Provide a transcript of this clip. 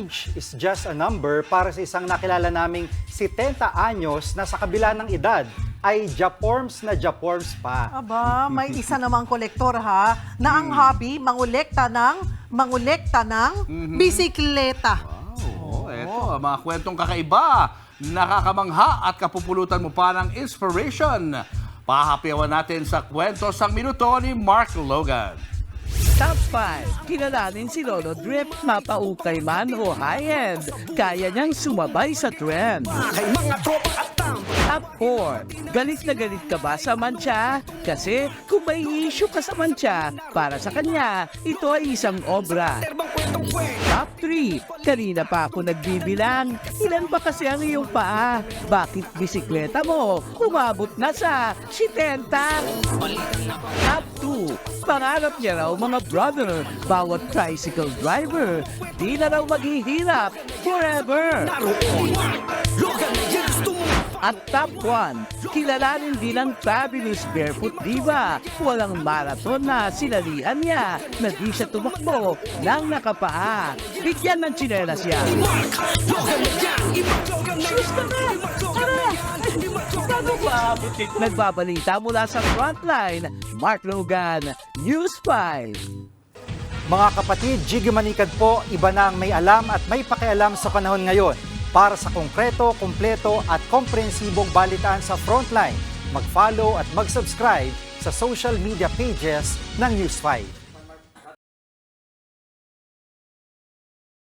age is just a number para sa isang nakilala naming 70 anyos na sa kabila ng edad ay Japorms na Japorms pa. Aba, may isa namang kolektor ha, na ang hobby mangolekta ng bisikleta. Wow, eto, mga kwentong kakaiba, nakakamangha at kapupulutan mo pa ng inspiration. Pahapiawan natin sa kwento sang minuto ni Mark Logan. Top 5. Kilalanin si Lolo Drip, mapaukay man o high-end. Kaya niyang sumabay sa trend. Top 4. Galit na galit ka ba sa mantsa? Kasi kung may issue ka sa mantsa, para sa kanya, ito ay isang obra. Top 3. Kanina pa ako nagbibilang. Ilan ba kasi ang iyong paa? Bakit bisikleta mo umabot na sa 70? Top 2. Pangarap niya raw mga brother, bawat tricycle driver, di na raw maghihirap forever. At top 1, kilalanin din ang fabulous barefoot diva. Walang marathon na sinalian niya na di siya tumakbo ng nakapaa. Bigyan ng tsinelas yan. Sus ka na! Tara! Paano ba? Nagbabalita mula sa Frontline, Mark Logan, News 5. Mga kapatid, Jiggy Manikad po, iba na ang may alam at may pakialam sa panahon ngayon. Para sa konkreto, kumpleto at komprehensibong balitaan sa Frontline, mag-follow at mag-subscribe sa social media pages ng News 5.